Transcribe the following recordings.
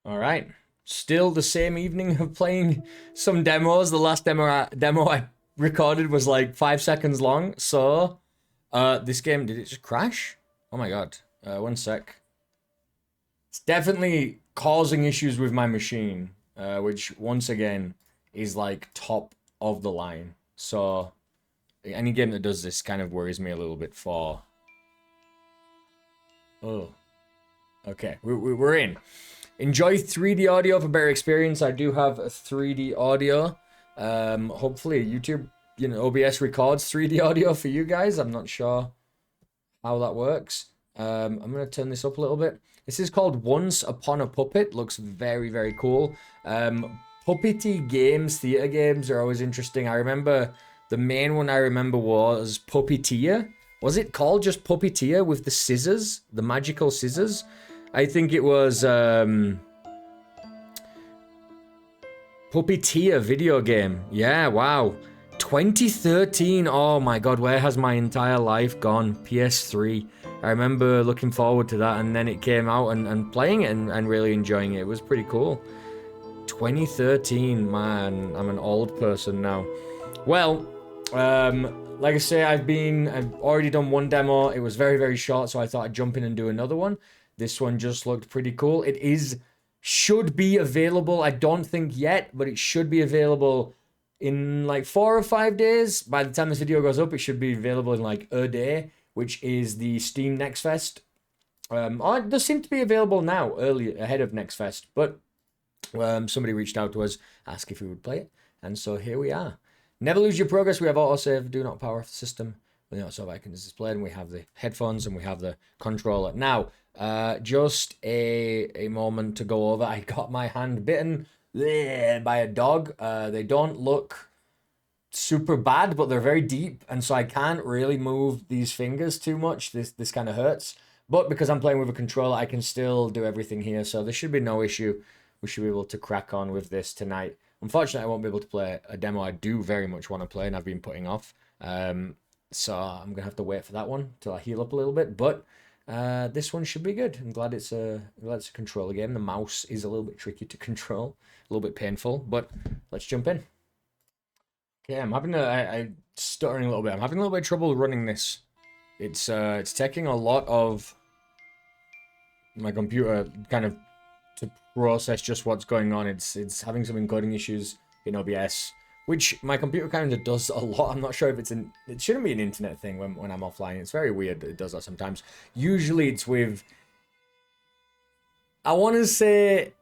All right. Still the same evening of playing some demos. The last demo I recorded was like 5 seconds long. So, this game, did it just crash? Oh my god. One sec. It's definitely causing issues with my machine, which once again is like top of the line. So, any game that does this kind of worries me a little bit for... Oh. Okay, we're in. Enjoy 3D audio for better experience. I do have a 3D audio. Hopefully YouTube, OBS records 3D audio for you guys. I'm not sure how that works. I'm going to turn this up a little bit. This is called Once Upon a Puppet. Looks very, very cool. Puppety games, theater games are always interesting. I remember the main one I remember was Puppeteer. Was it called just Puppeteer with the scissors? The magical scissors? I think it was Puppeteer video game. Yeah, wow. 2013. Oh my god, where has my entire life gone? PS3. I remember looking forward to that, and then it came out and playing it and really enjoying it. It was pretty cool. 2013, man. I'm an old person now. Well, like I say, I've already done one demo. It was very, very short, so I thought I'd jump in and do another one. This one just looked pretty cool. Should be available. I don't think yet, but it should be available in like 4 or 5 days. By the time this video goes up, it should be available in like a day, which is the Steam Next Fest. Or it does seem to be available now, early ahead of Next Fest, but somebody reached out to us, asked if we would play it, and so here we are. Never lose your progress. We have autosave. Do not power off the system. We also icons displayed, and we have the headphones, and we have the controller. Now, just a moment to go over. I got my hand bitten by a dog. They don't look super bad, but they're very deep, and so I can't really move these fingers too much. This kind of hurts. But because I'm playing with a controller, I can still do everything here, so there should be no issue. We should be able to crack on with this tonight. Unfortunately, I won't be able to play a demo I do very much want to play, and I've been putting off. So I'm going to have to wait for that one till I heal up a little bit. But this one should be good. I'm glad it's a controller game. The mouse is a little bit tricky to control, a little bit painful, but let's jump in. Okay, I'm stuttering a little bit. I'm having a little bit of trouble running this. It's taking a lot of my computer kind of to process just what's going on. It's having some encoding issues in OBS, which my computer kind of does a lot. I'm not sure if it shouldn't be an internet thing when I'm offline. It's very weird that it does that sometimes. Usually it's with, I want to say,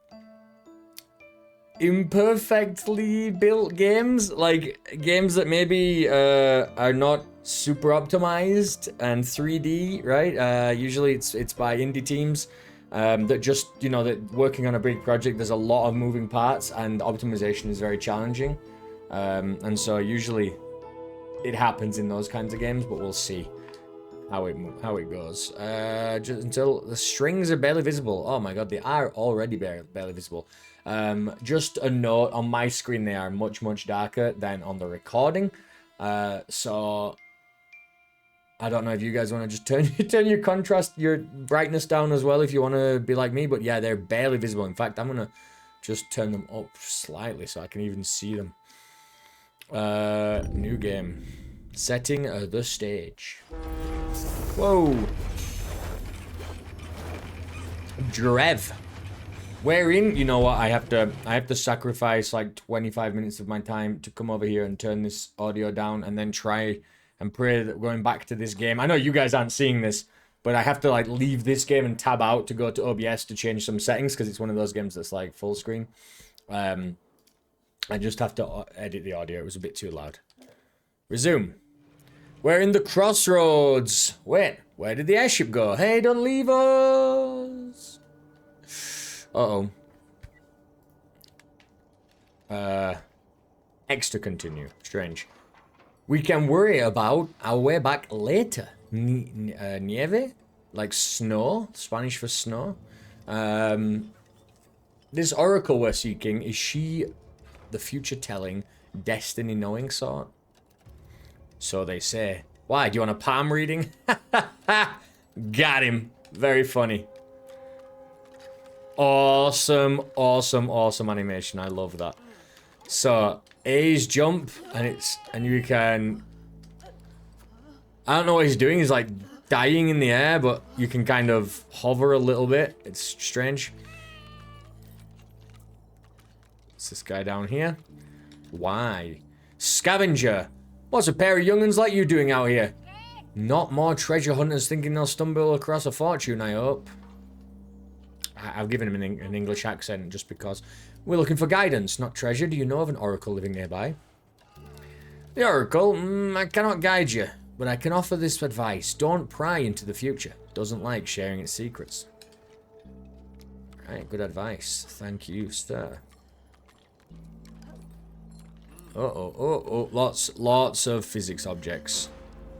imperfectly built games, like games that maybe are not super optimized and 3D, right? Usually it's by indie teams that just, that working on a big project, there's a lot of moving parts and optimization is very challenging. And so usually it happens in those kinds of games, but we'll see how it goes. Just until the strings are barely visible. Oh my god, they are already barely visible. Just a note, on my screen they are much, much darker than on the recording. So I don't know if you guys want to just turn your contrast, your brightness down as well if you want to be like me, but yeah, they're barely visible. In fact, I'm gonna just turn them up slightly so I can even see them. New game. Setting the stage. Whoa. Drev. Wherein, you know what, I have to sacrifice like 25 minutes of my time to come over here and turn this audio down and then try and pray that going back to this game. I know you guys aren't seeing this, but I have to like leave this game and tab out to go to OBS to change some settings because it's one of those games that's like full screen. I just have to edit the audio. It was a bit too loud. Resume. We're in the crossroads. Wait, where did the airship go? Hey, don't leave us. Uh-oh. X to continue. Strange. We can worry about our way back later. Nieve? Like snow? Spanish for snow? This oracle we're seeking, is she the future-telling, destiny-knowing sort? So they say. Why, do you want a palm reading? Got him. Very funny. Awesome, awesome, awesome animation. I love that. So, A's jump, and you can... I don't know what he's doing. He's like dying in the air, but you can kind of hover a little bit. It's strange. It's this guy down here. Why? Scavenger. What's a pair of young'uns like you doing out here? Not more treasure hunters thinking they'll stumble across a fortune, I hope. I've given him an English accent just because. We're looking for guidance, not treasure. Do you know of an oracle living nearby? The oracle? I cannot guide you, but I can offer this advice. Don't pry into the future. Doesn't like sharing its secrets. Right, good advice. Thank you, sir. Uh-oh. Lots of physics objects.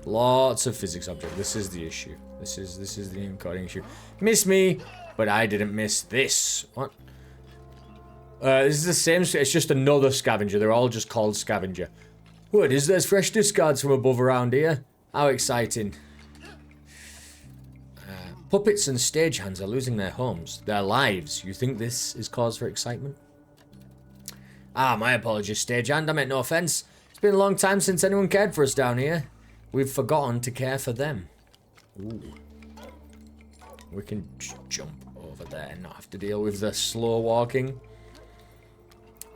Lots of physics objects. This is the issue. This is the encoding issue. Miss me, but I didn't miss this. What? This is the same. It's just another scavenger. They're all just called scavenger. What is there's fresh discards from above around here? How exciting. Puppets and stagehands are losing their homes, their lives. You think this is cause for excitement? Ah, my apologies, stagehand. I meant no offense. It's been a long time since anyone cared for us down here. We've forgotten to care for them. Ooh. We can jump over there and not have to deal with the slow walking.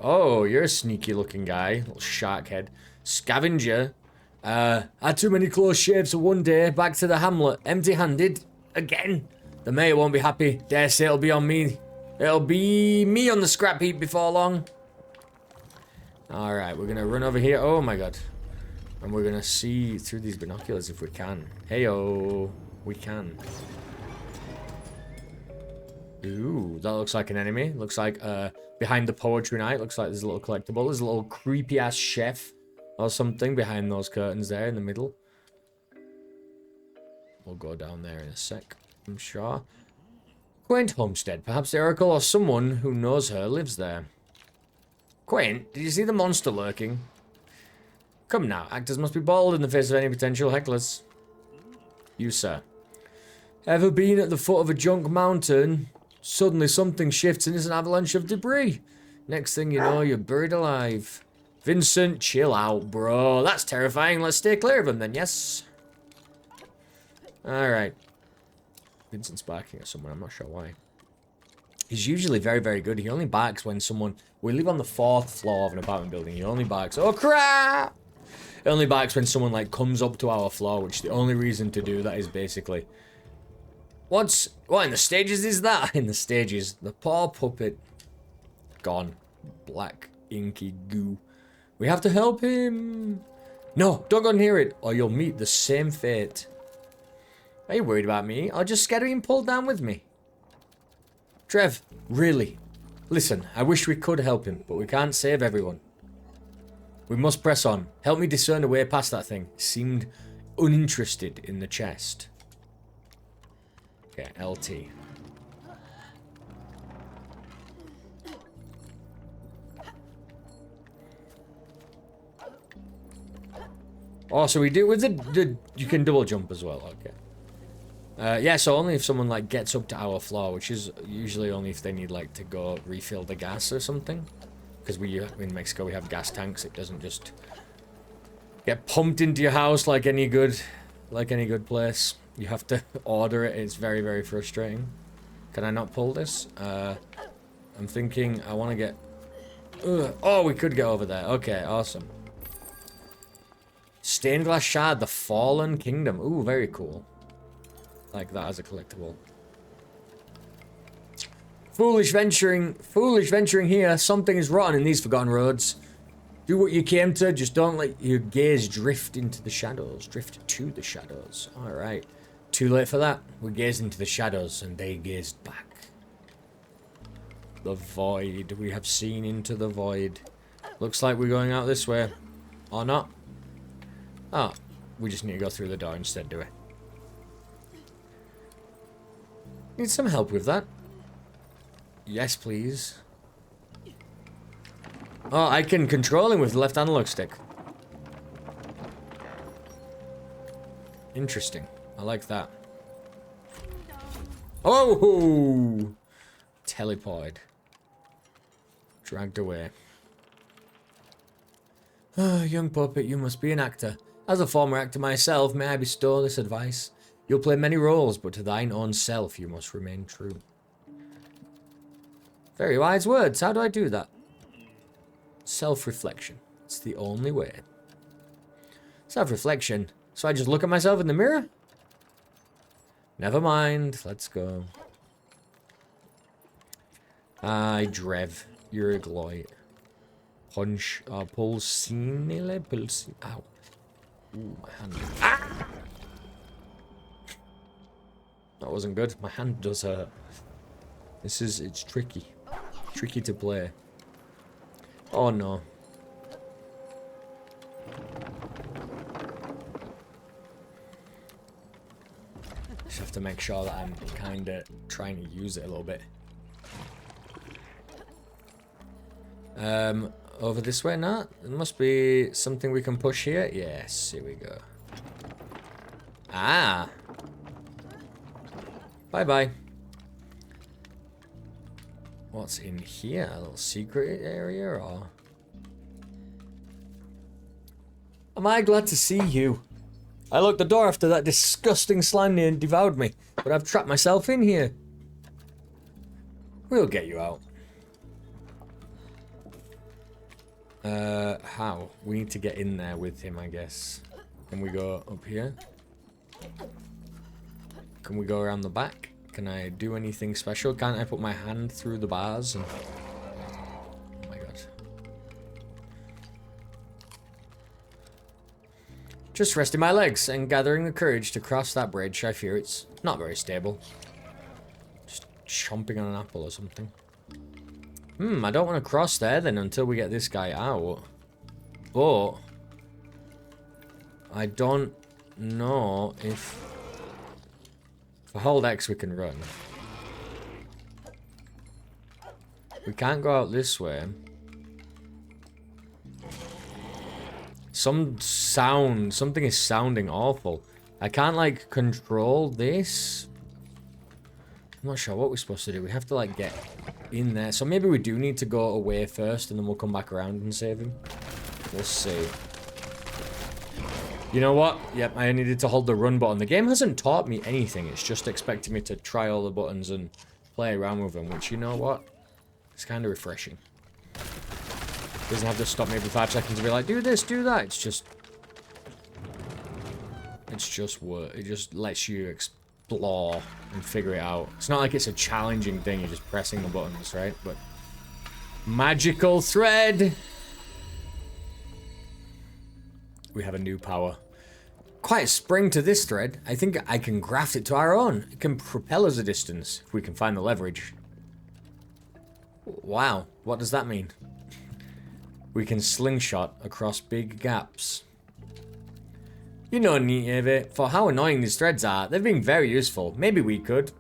Oh, you're a sneaky looking guy. Little shark head. Scavenger. Had too many close shaves for one day. Back to the hamlet. Empty-handed. Again. The mayor won't be happy. Dare say it'll be on me. It'll be me on the scrap heap before long. Alright, we're gonna run over here. Oh my god. And we're gonna see through these binoculars if we can. Heyo. We can. Ooh, that looks like an enemy. Looks like, behind the poetry night. Looks like there's a little collectible. There's a little creepy-ass chef or something behind those curtains there in the middle. We'll go down there in a sec, I'm sure. Quaint homestead. Perhaps the oracle or someone who knows her lives there. Quaint, did you see the monster lurking? Come now, actors must be bold in the face of any potential hecklers. You, sir. Ever been at the foot of a junk mountain? Suddenly something shifts and it's an avalanche of debris. Next thing you know, you're buried alive. Vincent, chill out, bro. That's terrifying. Let's stay clear of him then, yes? Alright. Vincent's barking at someone, I'm not sure why. He's usually very, very good. He only barks when someone... We live on the 4th floor of an apartment building. He only barks... Oh, crap! He only barks when someone, like, comes up to our floor, which the only reason to do that is basically... What in the stages is that? In the stages. The poor puppet. Gone. Black, inky goo. We have to help him. No, don't go near it, or you'll meet the same fate. Are you worried about me? I'll just get him pulled down with me. Trev, really. Listen, I wish we could help him, but we can't save everyone. We must press on. Help me discern a way past that thing. Seemed uninterested in the chest. Okay, LT. Oh, so we do with the you can double jump as well, okay. Yeah, so only if someone like gets up to our floor, which is usually only if they need like to go refill the gas or something. Because in Mexico we have gas tanks, it doesn't just get pumped into your house like any good place. You have to order it. It's very, very frustrating. Can I not pull this? I'm thinking I want to get... Oh, we could get over there. Okay, awesome. Stained glass shard, the Fallen Kingdom. Ooh, very cool. Like that as a collectible. Foolish venturing here. Something is rotten in these forgotten roads. Do what you came to, just don't let your gaze drift into the shadows. Drift to the shadows. Alright. Too late for that. We gazed into the shadows and they gazed back. The void. We have seen into the void. Looks like we're going out this way. Or not. Oh, we just need to go through the door instead, do we? Need some help with that. Yes, please. Oh, I can control him with the left analog stick. Interesting. I like that. Oh! teleported. Dragged away. Ah, young puppet, you must be an actor. As a former actor myself, may I bestow this advice? You'll play many roles, but to thine own self you must remain true. Very wise words. How do I do that? Self-reflection. It's the only way. Self-reflection. So I just look at myself in the mirror? Never mind. Let's go. I Drev. Urigloid. Punch. Pulsinile. Pulsi. Ow. Ooh, my hand. Ah! That wasn't good. My hand does hurt. It's tricky. Tricky to play. Oh no. Just have to make sure that I'm kind of trying to use it a little bit. Over this way now? There must be something we can push here. Yes, here we go. Ah! Bye-bye. What's in here? A little secret area, or? Am I glad to see you? I locked the door after that disgusting slime near devoured me, but I've trapped myself in here. We'll get you out. How? We need to get in there with him, I guess. Can we go up here? Can we go around the back? Can I do anything special? Can't I put my hand through the bars and... Oh my god. Just resting my legs and gathering the courage to cross that bridge. I fear it's not very stable. Just chomping on an apple or something. I don't want to cross there then until we get this guy out. But... I don't know if... If I hold X, we can run. We can't go out this way. Something is sounding awful. I can't, like, control this. I'm not sure what we're supposed to do. We have to, like, get in there. So maybe we do need to go away first, and then we'll come back around and save him. We'll see. You know what? Yep, I needed to hold the run button. The game hasn't taught me anything. It's just expecting me to try all the buttons and play around with them, which, you know what? It's kind of refreshing. It doesn't have to stop me every 5 seconds to be like, do this, do that. It's just work. It just lets you explore and figure it out. It's not like it's a challenging thing. You're just pressing the buttons, right? But magical thread. We have a new power. Quite a spring to this thread. I think I can graft it to our own. It can propel us a distance if we can find the leverage. Wow, what does that mean? We can slingshot across big gaps. You know, Nieve, for how annoying these threads are, they've been very useful. Maybe we could.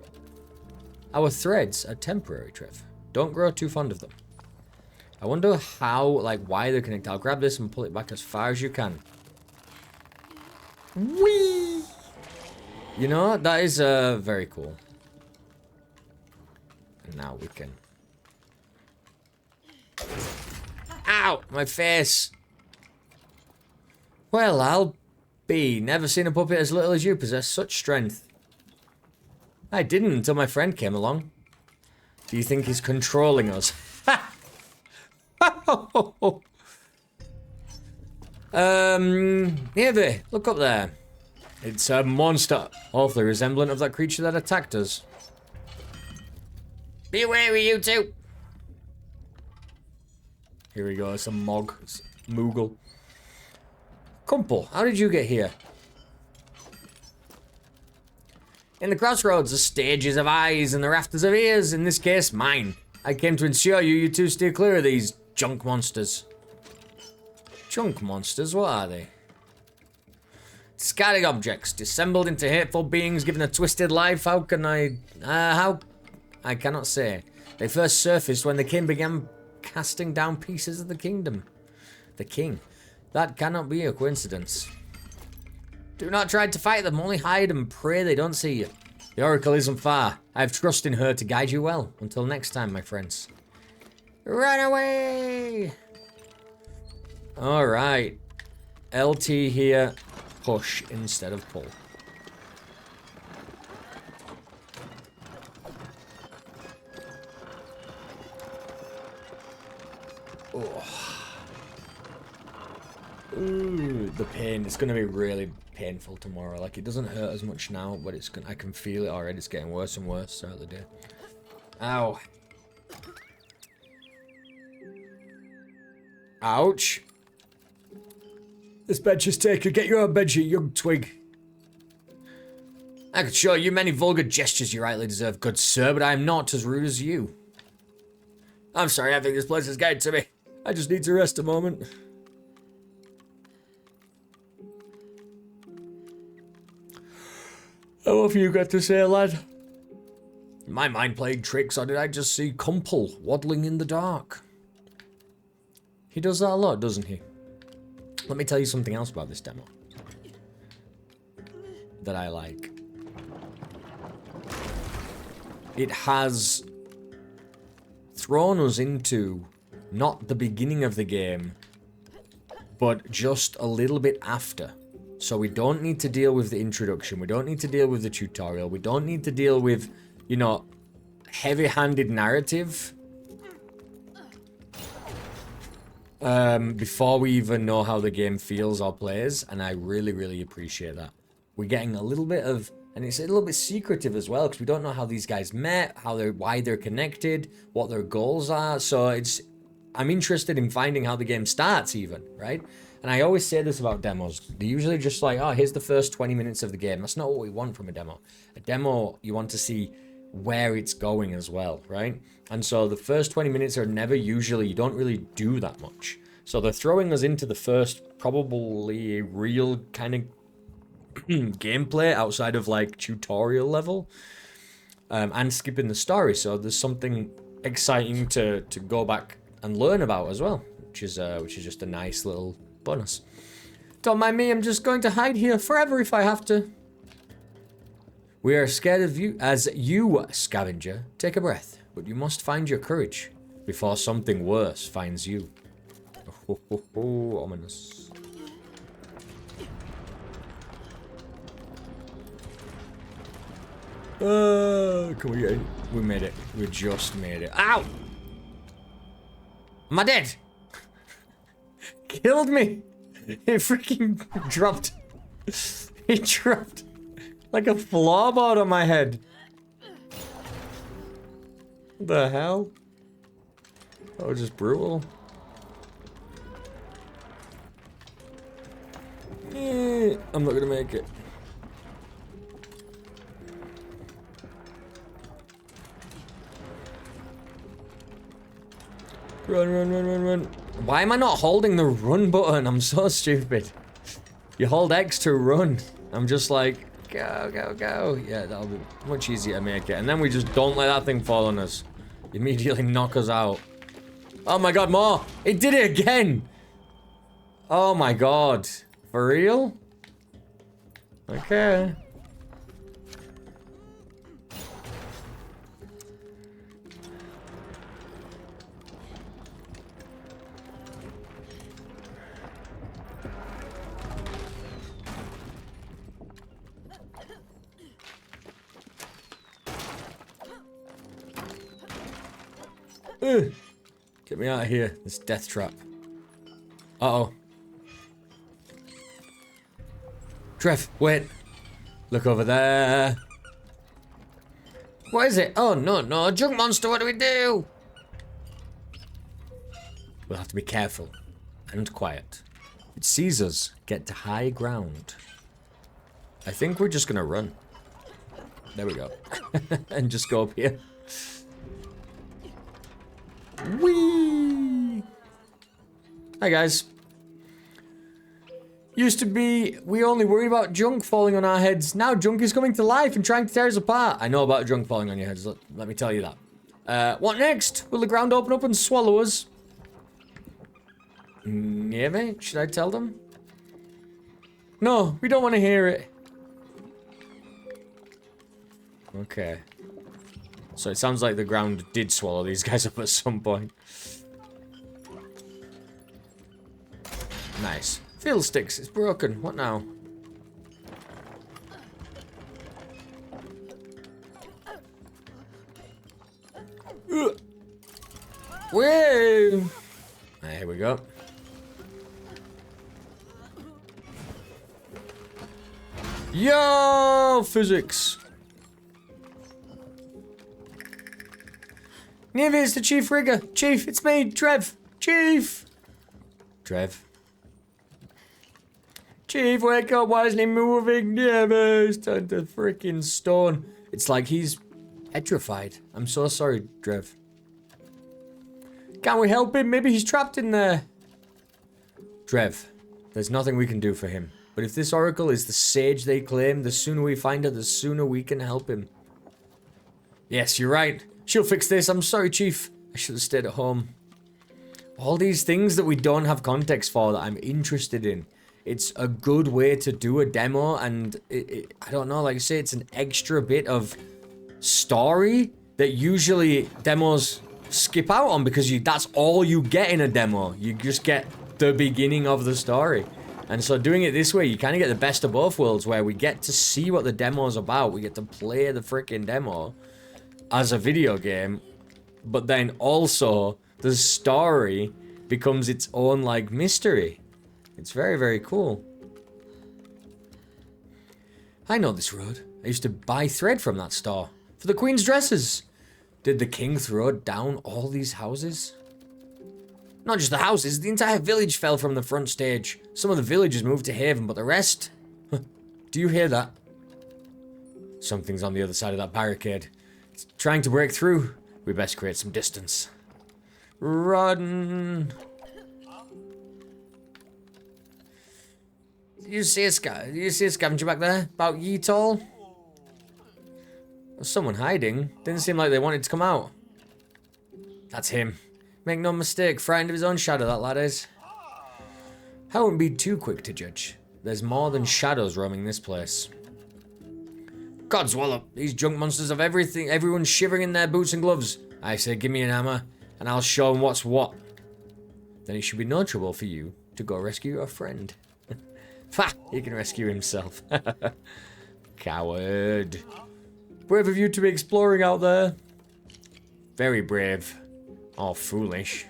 Our threads are temporary, Trev. Don't grow too fond of them. I wonder how, like, why they're connected. I'll grab this and pull it back as far as you can. Whee! You know, that is very cool. And now we can... Ow! My face! Well, I'll be. Never seen a puppet as little as you possess such strength. I didn't until my friend came along. Do you think he's controlling us? Nieve, look up there. It's a monster, awfully resemblant of that creature that attacked us. Be wary, you two. Here we go, some Moogle. Kumpel, how did you get here? In the crossroads, the stages of eyes and the rafters of ears, in this case, mine. I came to ensure you two steer clear of these junk monsters. Junk monsters, what are they? Discarded objects, dissembled into hateful beings given a twisted life. How can I... I cannot say. They first surfaced when the king began casting down pieces of the kingdom. The king. That cannot be a coincidence. Do not try to fight them, only hide and pray they don't see you. The Oracle isn't far. I have trust in her to guide you well. Until next time, my friends. Run away! Alright. LT here. Push instead of pull. Oh. Ooh, the pain. It's going to be really painful tomorrow. Like, it doesn't hurt as much now, but it's I can feel it already. It's getting worse and worse throughout the day. Ow. Ouch. This bench is taken. Get your own bench, you young twig. I could show you many vulgar gestures you rightly deserve, good sir, but I am not as rude as you. I'm sorry, I think this place is getting to me. I just need to rest a moment. How have you got to say, lad? My mind playing tricks, or did I just see Kumple waddling in the dark? He does that a lot, doesn't he? Let me tell you something else about this demo that I like. It has thrown us into not the beginning of the game, but just a little bit after. So we don't need to deal with the introduction. We don't need to deal with the tutorial. We don't need to deal with, you know, heavy-handed narrative. Before we even know how the game feels or plays, and I really, really appreciate that. We're getting a little bit of, and it's a little bit secretive as well, because we don't know how these guys met, why they're connected, what their goals are. So I'm interested in finding how the game starts even, right? And I always say this about demos. They're usually just like, oh, here's the first 20 minutes of the game. That's not what we want from a demo. A demo, you want to see where it's going as well, right? And so the first 20 minutes are never usually, you don't really do that much. So they're throwing us into the first probably real kind of gameplay outside of like tutorial level, and skipping the story. So there's something exciting to go back and learn about as well, which is just a nice little bonus. Don't mind me, I'm just going to hide here forever if I have to. We are scared of you, as you, scavenger. Take a breath, but you must find your courage before something worse finds you. Oh, ominous. Can we get in? We made it. We just made it. Ow! Am I dead? Killed me! It freaking dropped. It dropped like a floorboard on my head. What the hell? That was just brutal. I'm not gonna make it. Run, run, run, run, run. Why am I not holding the run button? I'm so stupid. You hold X to run. I'm just like, go, go, go. Yeah, that'll be much easier to make it. And then we just don't let that thing fall on us. Immediately knock us out. Oh my god, more! It did it again! Oh my god. For real? Okay. Get me out of here. This death trap. Uh-oh. Trev, wait. Look over there. What is it? Oh, no, no. Junk monster, what do we do? We'll have to be careful and quiet. If it sees us, get to high ground. I think we're just gonna run. There we go. And just go up here. Whee! Hi, guys. Used to be, we only worried about junk falling on our heads. Now junk is coming to life and trying to tear us apart. I know about junk falling on your heads, let me tell you that. What next? Will the ground open up and swallow us? Maybe? Should I tell them? No, we don't want to hear it. Okay. So it sounds like the ground did swallow these guys up at some point. Nice. Fiddlesticks, it's broken. What now? Whoa! Here we go. Yo, physics. Navy, it's the Chief Rigger. Chief, it's me, Trev. Chief. Trev. Chief, wake up. Why isn't he moving? Navy, he's turned to freaking stone. It's like he's petrified. I'm so sorry, Trev. Can't we help him? Maybe he's trapped in there. Trev, there's nothing we can do for him. But if this oracle is the sage they claim, the sooner we find her, the sooner we can help him. Yes, you're right. She'll fix this. I'm sorry, Chief. I should have stayed at home. All these things that we don't have context for that I'm interested in. It's a good way to do a demo, and I don't know, like I say, it's an extra bit of story that usually demos skip out on because that's all you get in a demo. You just get the beginning of the story. And so doing it this way, you kind of get the best of both worlds, where we get to see what the demo's about. We get to play the freaking demo as a video game, but then also the story becomes its own, like, mystery. It's very, very cool. I know this road. I used to buy thread from that store for the Queen's dresses. Did the king throw down all these houses? Not just the houses, the entire village fell from the front stage. Some of the villagers moved to Haven, but the rest... Do you hear that? Something's on the other side of that barricade. It's trying to break through. We best create some distance. Run! You see a scavenger back there? About ye tall? There's someone hiding. Didn't seem like they wanted to come out. That's him. Make no mistake, frightened of his own shadow, that lad is. I wouldn't be too quick to judge. There's more than shadows roaming this place. Codswallop, these junk monsters have everything. Everyone's shivering in their boots and gloves. I say, give me an hammer, and I'll show them what's what. Then it should be no trouble for you to go rescue your friend. Ha! He can rescue himself. Coward. Brave of you to be exploring out there. Very brave. Or foolish.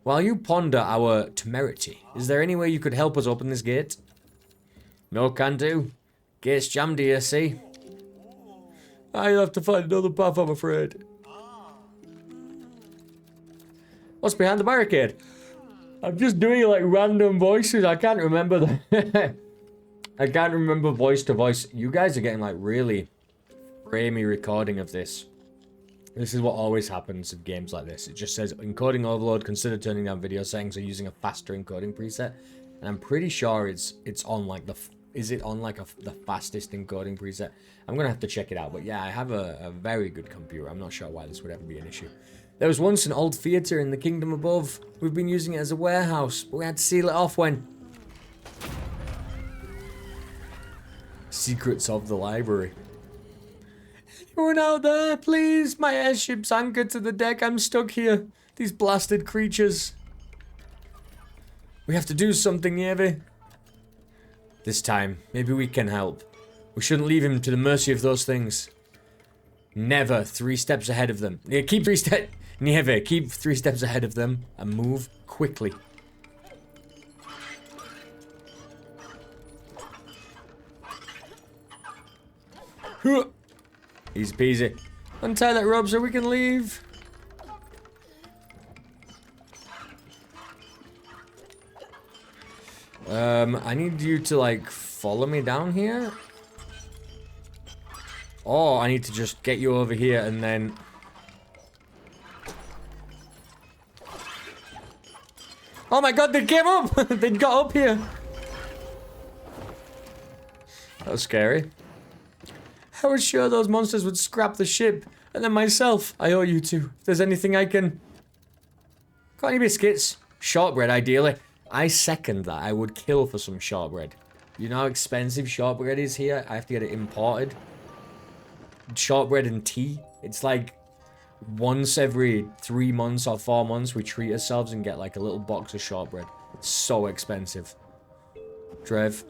While you ponder our temerity, is there any way you could help us open this gate? No can do. Gate's jammed here, see? I'll have to find another path, I'm afraid. What's behind the barricade? I'm just doing like random voices. I can't remember the... I can't remember voice to voice. You guys are getting like really framey recording of this. This is what always happens in games like this. It just says encoding overload, consider turning down video settings or using a faster encoding preset. And I'm pretty sure it's on like the... Is it on like the fastest encoding preset? I'm going to have to check it out. But yeah, I have a very good computer. I'm not sure why this would ever be an issue. There was once an old theatre in the kingdom above. We've been using it as a warehouse, but we had to seal it off when... Secrets of the library. Anyone out there, please? My airship's anchored to the deck. I'm stuck here. These blasted creatures. We have to do something, Navy. This time, maybe we can help. We shouldn't leave him to the mercy of those things. Never 3 steps ahead of them. Yeah, keep 3 steps... Never keep 3 steps ahead of them and move quickly. Easy peasy. Untie that rope so we can leave. I need you to like follow me down here. Or I need to just get you over here and then... Oh my god, they came up! They got up here! That was scary. I was sure those monsters would scrap the ship. And then myself, I owe you two. If there's anything I can... Got any biscuits? Shortbread, ideally. I second that. I would kill for some shortbread. You know how expensive shortbread is here? I have to get it imported. shortbread and tea. It's like once every 3 months or 4 months we treat ourselves and get like a little box of shortbread. It's so expensive. Trev.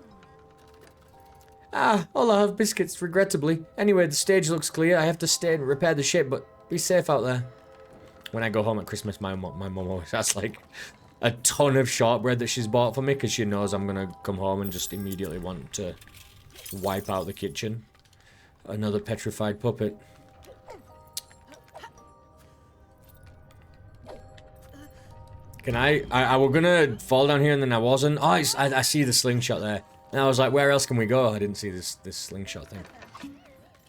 Ah, all I have biscuits, regrettably. Anyway, the stage looks clear. I have to stay and repair the ship, but be safe out there. When I go home at Christmas, my mum always has like a ton of shortbread that she's bought for me because she knows I'm gonna come home and just immediately want to wipe out the kitchen. Another petrified puppet. Can I was gonna fall down here and then I wasn't. Oh, I see the slingshot there. And I was like, where else can we go? I didn't see this slingshot thing.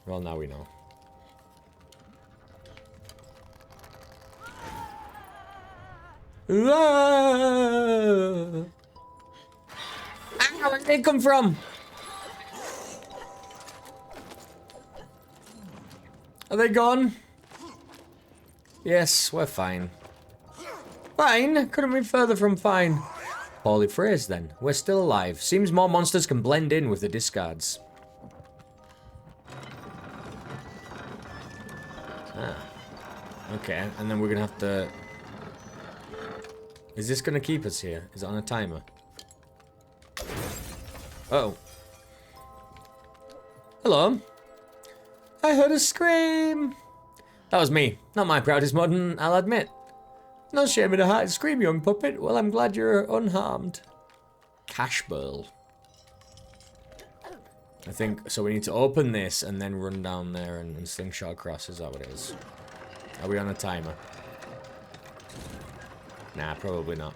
Well, now we know. Ah! Where did they come from? Are they gone? Yes, we're fine. Fine? Couldn't be further from fine. Poorly phrased then. We're still alive. Seems more monsters can blend in with the discards. Ah. Okay, and then we're gonna have to... Is this gonna keep us here? Is it on a timer? Uh-oh. Hello. I heard a scream. That was me. Not my proudest modern, I'll admit. No shame in a heart. Scream, young puppet. Well, I'm glad you're unharmed. Cash burl. I think, so we need to open this and then run down there and slingshot across. Is that what it is? Are we on a timer? Nah, probably not.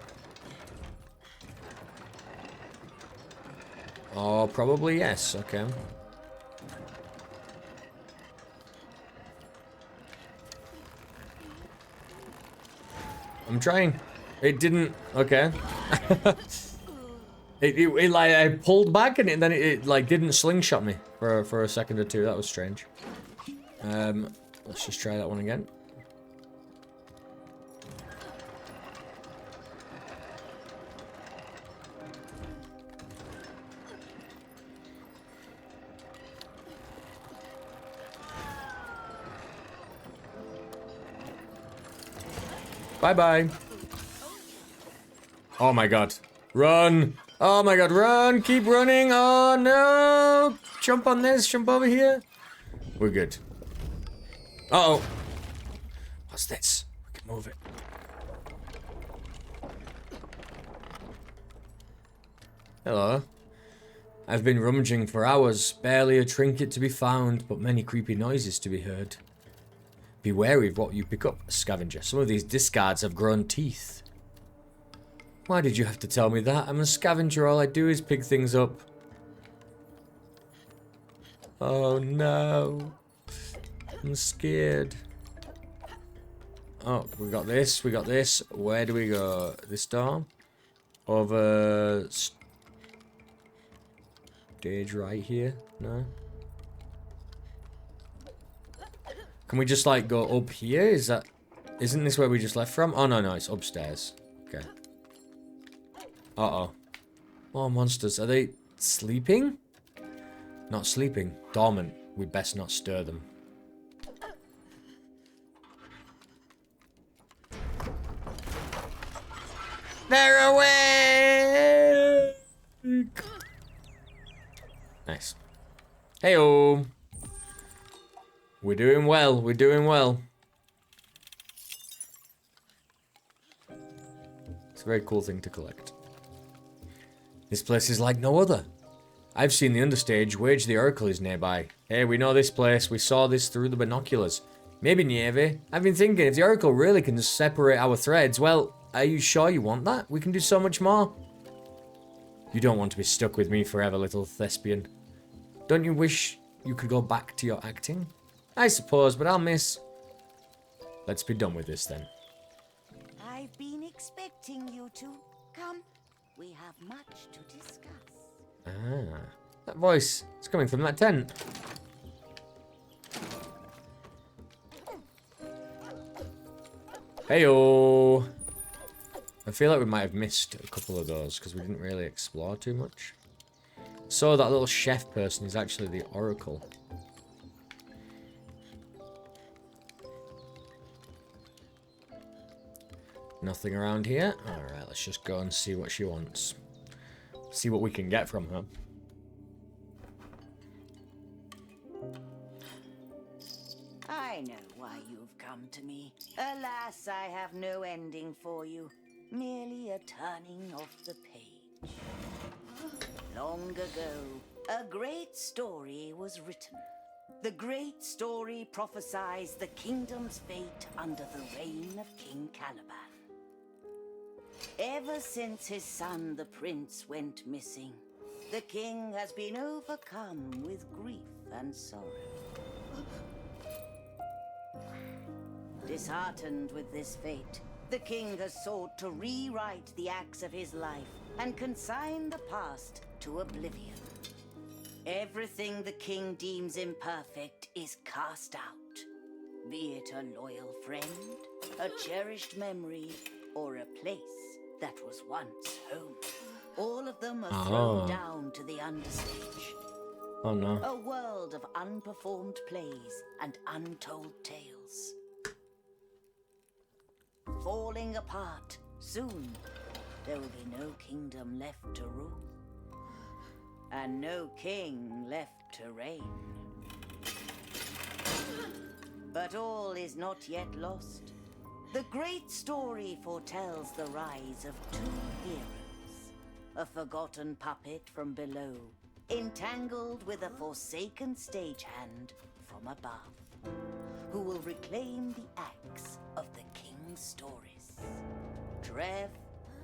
Oh, probably yes. Okay. I'm trying. It didn't. Okay. it like I pulled back and then it like didn't slingshot me for a second or two. That was strange. Let's just try that one again. Bye-bye. Oh my god. Run! Oh my god, run! Keep running! Oh no! Jump on this, jump over here. We're good. Uh-oh. What's this? We can move it. Hello. I've been rummaging for hours. Barely a trinket to be found, but many creepy noises to be heard. Be wary of what you pick up, scavenger. Some of these discards have grown teeth. Why did you have to tell me that? I'm a scavenger. All I do is pick things up. Oh no. I'm scared. Oh, we got this. We got this. Where do we go? This door? Over... Stage right here? No? Can we just, like, go up here? Is that... Isn't this where we just left from? Oh, no, no. It's upstairs. Okay. Uh-oh. More monsters. Are they sleeping? Not sleeping. Dormant. We best not stir them. They're awake! Nice. Hey-oh. We're doing well. We're doing well. It's a very cool thing to collect. This place is like no other. I've seen the understage. Wage the Oracle is nearby. Hey, we know this place. We saw this through the binoculars. Maybe Nieve. I've been thinking, if the Oracle really can separate our threads, well, are you sure you want that? We can do so much more. You don't want to be stuck with me forever, little thespian. Don't you wish you could go back to your acting? I suppose, but I'll miss. Let's be done with this then. I've been expecting you to. Come, we have much to discuss. Ah, that voice. It's coming from that tent. Heyo. I feel like we might have missed a couple of those because we didn't really explore too much. So that little chef person is actually the Oracle. Nothing around here. Alright, let's just go and see what she wants. See what we can get from her. I know why you've come to me. Alas, I have no ending for you. Merely a turning of the page. Long ago, a great story was written. The great story prophesies the kingdom's fate under the reign of King Caliban. Ever since his son, the prince, went missing, the king has been overcome with grief and sorrow. Disheartened with this fate, the king has sought to rewrite the acts of his life and consign the past to oblivion. Everything the king deems imperfect is cast out, be it a loyal friend, a cherished memory, or a place that was once home. All of them are thrown down to the understage. Oh no. A world of unperformed plays and untold tales. Falling apart, soon there will be no kingdom left to rule. And no king left to reign. But all is not yet lost. The great story foretells the rise of two heroes. A forgotten puppet from below, entangled with a forsaken stagehand from above, who will reclaim the axe of the king's stories. Trev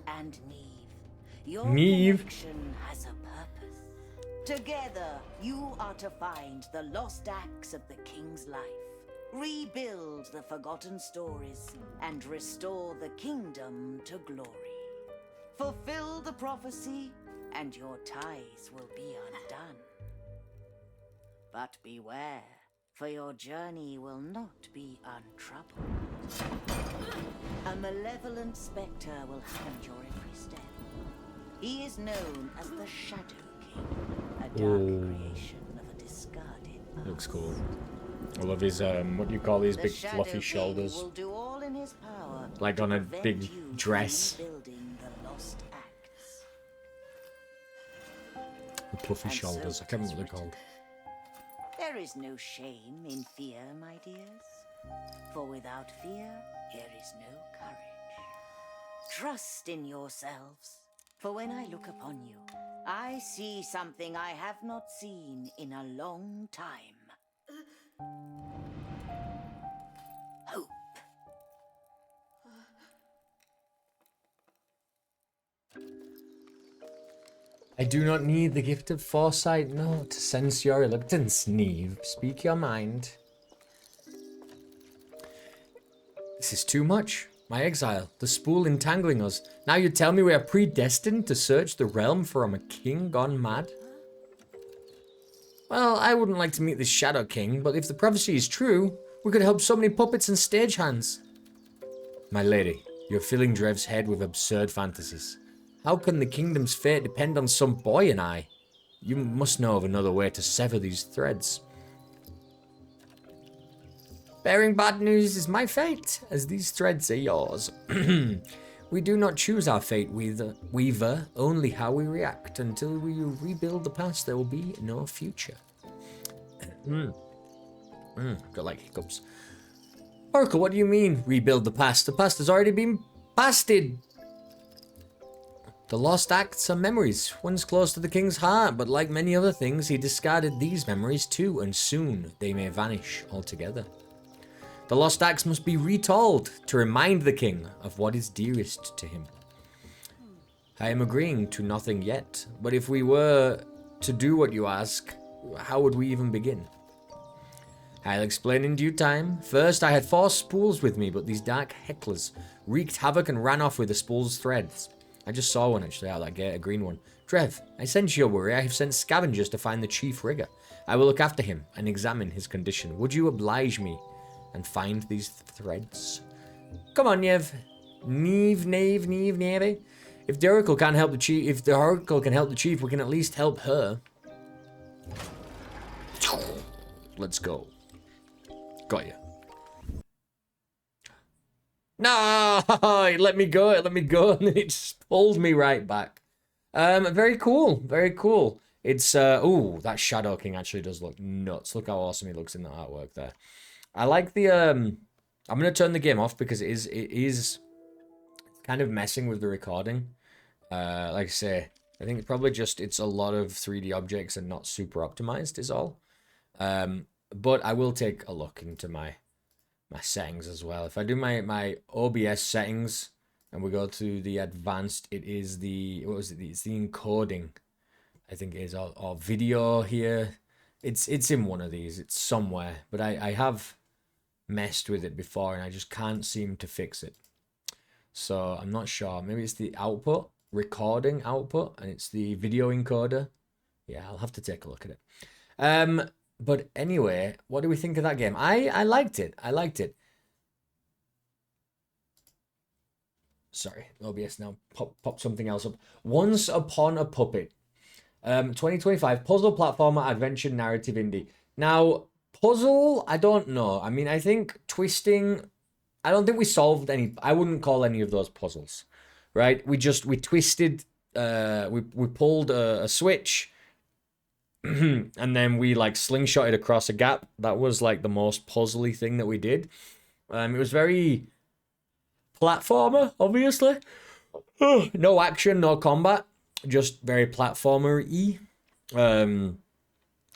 and Neve, your connection has a purpose. Together, you are to find the lost acts of the king's life, rebuild the forgotten stories, and restore the kingdom to glory. Fulfill the prophecy, and your ties will be undone. But beware, for your journey will not be untroubled. A malevolent spectre will hound your every step. He is known as the Shadow King, a dark creation of a discarded past. Looks cool. I love his, what do you call these big fluffy shoulders? Will do all in his power like on a big dress. Building the lost acts. The fluffy shoulders, I can't remember what they're called. There is no shame in fear, my dears. For without fear, there is no courage. Trust in yourselves. For when I look upon you, I see something I have not seen in a long time. Hope. I do not need the gift of foresight, no, to sense your reluctance, Neve. Speak your mind. This is too much. My exile, the spool entangling us. Now you tell me we are predestined to search the realm from a king gone mad? Well, I wouldn't like to meet this Shadow King, but if the prophecy is true, we could help so many puppets and stagehands. My lady, you're filling Drev's head with absurd fantasies. How can the kingdom's fate depend on some boy and I? You must know of another way to sever these threads. Bearing bad news is my fate, as these threads are yours. We do not choose our fate, Weaver, only how we react. Until we rebuild the past, there will be no future. Got like hiccups. Oracle, what do you mean, rebuild the past? The past has already been pasted. The lost acts are memories, once close to the king's heart, but like many other things, he discarded these memories too, and soon they may vanish altogether. The lost acts must be retold to remind the king of what is dearest to him. I am agreeing to nothing yet, but if we were to do what you ask, how would we even begin? I'll explain in due time. First, I had 4 spools with me, but these dark hecklers wreaked havoc and ran off with the spool's threads. I just saw one actually out of that gate, a green one. Trev, I sense your worry. I have sent scavengers to find the chief rigger. I will look after him and examine his condition. Would you oblige me and find these threads? Come on, Neve. Neve. If the Oracle can't help the chief, if the Oracle can help the chief, we can at least help her. Let's go. Got you. No, it let me go, it let me go, and then it just pulled me right back. Very cool, very cool. It's ooh, that Shadow King actually does look nuts. Look how awesome he looks in the artwork there. I like the I'm gonna turn the game off because it is kind of messing with the recording. Like I say, I think it's probably just it's a lot of 3D objects and not super optimized is all. But I will take a look into my settings as well. If I do my OBS settings and we go to the advanced, it is the what was it? It's the encoding. I think it is or video here. It's in one of these. It's somewhere, but I have messed with it before and I just can't seem to fix it. So I'm not sure. Maybe it's the output, recording output, and it's the video encoder. Yeah, I'll have to take a look at it. But anyway, what do we think of that game? I liked it. I liked it. Sorry, OBS now pop something else up. Once Upon a Puppet. 2025 puzzle platformer adventure narrative indie. Now, puzzle, I don't know. I mean, I think twisting, I don't think we solved any. I wouldn't call any of those puzzles, right? We twisted, we pulled a switch, and then we like slingshotted across a gap. That was like the most puzzly thing that we did. It was very platformer, obviously. No action, no combat, just very platformer-y.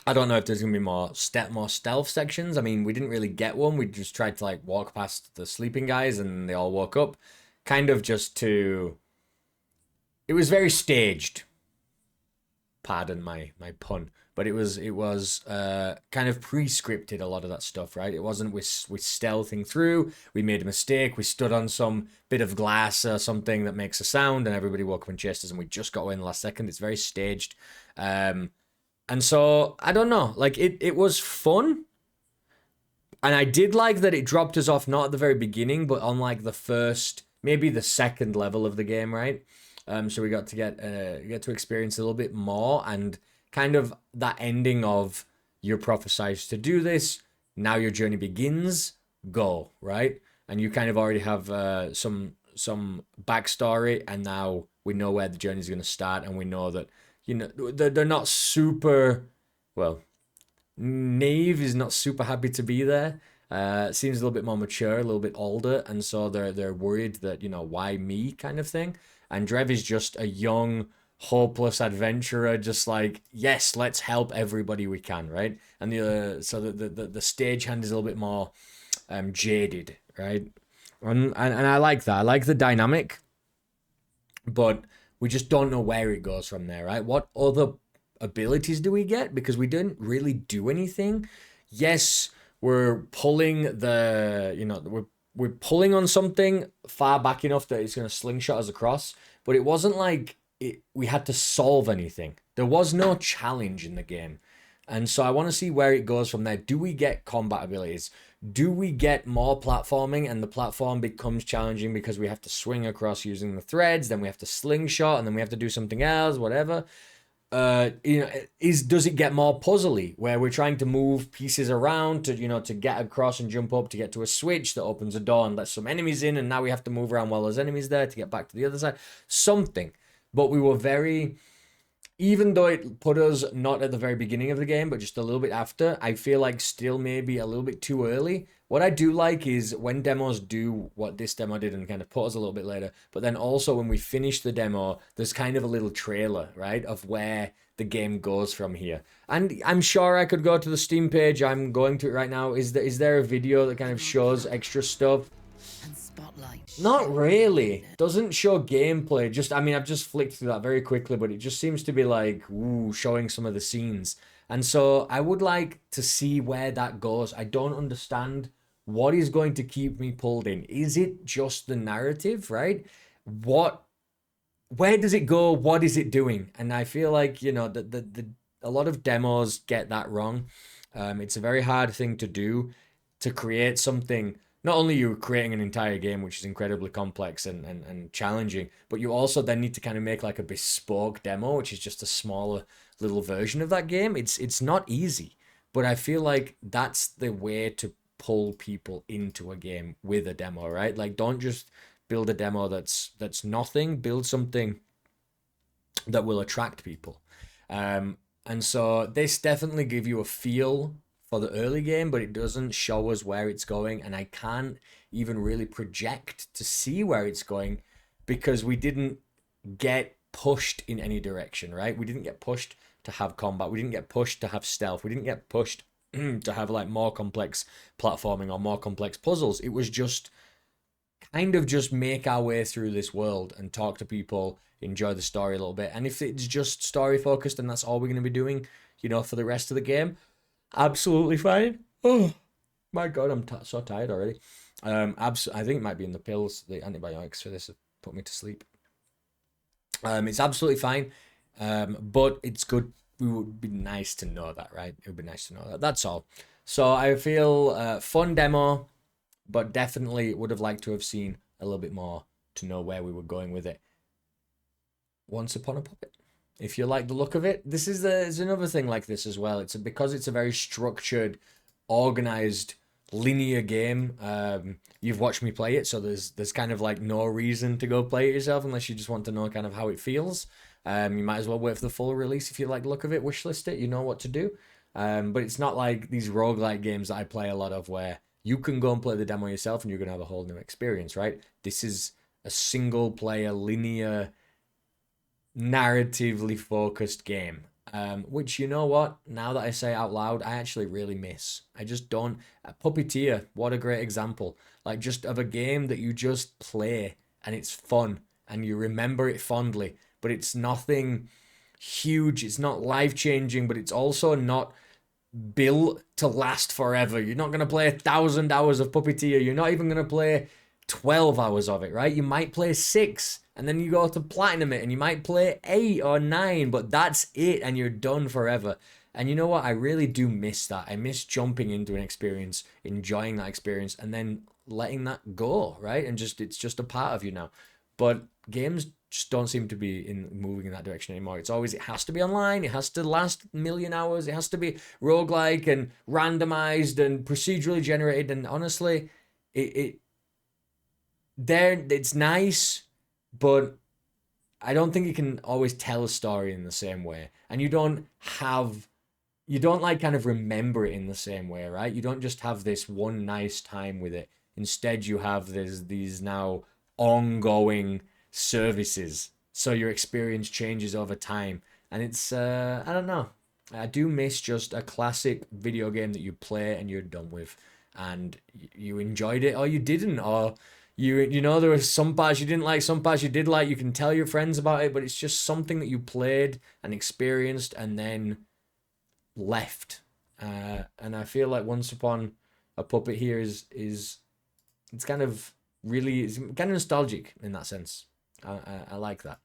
I don't know if there's gonna be more stealth sections. I mean, we didn't really get one. We just tried to like walk past the sleeping guys, and they all woke up, kind of just to. It was very staged. Pardon my pun, but it was kind of pre-scripted a lot of that stuff, right? It wasn't with stealthing through. We made a mistake. We stood on some bit of glass or something that makes a sound, and everybody woke up and chased us, and we just got away in the last second. It's very staged. And so, I don't know, like, it was fun, and I did like that it dropped us off not at the very beginning, but on, like, the first, maybe the second level of the game, right? So we got to get to experience a little bit more, and kind of that ending of, you're prophesized to do this, now your journey begins, go, right? And you kind of already have some backstory, and now we know where the journey is going to start, and we know that they're not super, well, Nave is not super happy to be there. Seems a little bit more mature, a little bit older, and so they're worried that, why me kind of thing. And Drev is just a young, hopeless adventurer, just like, yes, let's help everybody we can, right? And so the stagehand is a little bit more jaded, right? And I like that. I like the dynamic, but we just don't know where it goes from there, right? What other abilities do we get? Because we didn't really do anything. Yes, we're pulling we're pulling on something far back enough that it's going to slingshot us across, but it wasn't like we had to solve anything. There was no challenge in the game. And so I want to see where it goes from there. Do we get combat abilities? Do we get more platforming, and the platform becomes challenging because we have to swing across using the threads, then we have to slingshot, and then we have to do something else, whatever. Does it get more puzzly, where we're trying to move pieces around to get across and jump up to get to a switch that opens a door and lets some enemies in, and now we have to move around while there's enemies there to get back to the other side? Something. But we were very, even though it put us not at the very beginning of the game, but just a little bit after, I feel like still maybe a little bit too early. What I do like is when demos do what this demo did and kind of put us a little bit later, but then also when we finish the demo, there's kind of a little trailer, right, of where the game goes from here. And I'm sure I could go to the Steam page. I'm going to it right now. Is there a video that kind of shows extra stuff? And spotlight. Not really. Doesn't show gameplay. I've just flicked through that very quickly, but it just seems to be like, ooh, showing some of the scenes. And so I would like to see where that goes. I don't understand what is going to keep me pulled in. Is it just the narrative, right? Where does it go? What is it doing? And I feel like, a lot of demos get that wrong. It's a very hard thing to do, to create something. Not only you're creating an entire game, which is incredibly complex and challenging, but you also then need to kind of make like a bespoke demo, which is just a smaller little version of that game. It's not easy, but I feel like that's the way to pull people into a game with a demo, right? Like, don't just build a demo that's nothing. Build something that will attract people. And so this definitely give you a feel for the early game, but it doesn't show us where it's going, and I can't even really project to see where it's going because we didn't get pushed in any direction, right? We didn't get pushed to have combat. We didn't get pushed to have stealth. We didn't get pushed to have like more complex platforming or more complex puzzles. It was just kind of just make our way through this world and talk to people, enjoy the story a little bit. And if it's just story focused and that's all we're going to be doing, you know, for the rest of the game, absolutely fine. Oh my god, I'm so tired already. I think it might be in the pills. The antibiotics for this have put me to sleep. It's absolutely fine, but it's good. It would be nice to know that, right? It would be nice to know that. That's all. So I feel fun demo, but definitely would have liked to have seen a little bit more to know where we were going with it. Once Upon a Puppet. If you like the look of it, there's another thing like this as well. Because it's a very structured, organized, linear game. You've watched me play it, so there's kind of like no reason to go play it yourself unless you just want to know kind of how it feels. You might as well wait for the full release if you like the look of it, wishlist it, you know what to do. But it's not like these roguelike games that I play a lot of where you can go and play the demo yourself and you're going to have a whole new experience, right? This is a single player, linear, narratively focused game. Which, you know what? Now that I say it out loud, I actually really miss. I just don't. Puppeteer, what a great example. Like, just of a game that you just play and it's fun and you remember it fondly, but it's nothing huge. It's not life changing, but it's also not built to last forever. You're not going to play 1,000 hours of Puppeteer. You're not even going to play 12 hours of it, right? You might play 6 and then you go to platinum it and you might play 8 or 9, but that's it and you're done forever. And you know what? I really do miss that. I miss jumping into an experience, enjoying that experience, and then letting that go, right? And it's just a part of you now. But games just don't seem to be moving in that direction anymore. It's always, it has to be online, it has to last a million hours, it has to be roguelike and randomized and procedurally generated. And honestly, it's nice, but I don't think you can always tell a story in the same way. And you don't like kind of remember it in the same way, right? You don't just have this one nice time with it. Instead, you have these now ongoing services. So your experience changes over time. And it's, I don't know. I do miss just a classic video game that you play and you're done with. And you enjoyed it or you didn't, or you know, there were some parts you didn't like, some parts you did like. You can tell your friends about it, but it's just something that you played and experienced and then left. And I feel like Once Upon a Puppet here is it's kind of it's kind of nostalgic in that sense. I like that.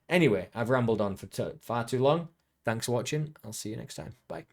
Anyway, I've rambled on for far too long. Thanks for watching. I'll see you next time. Bye.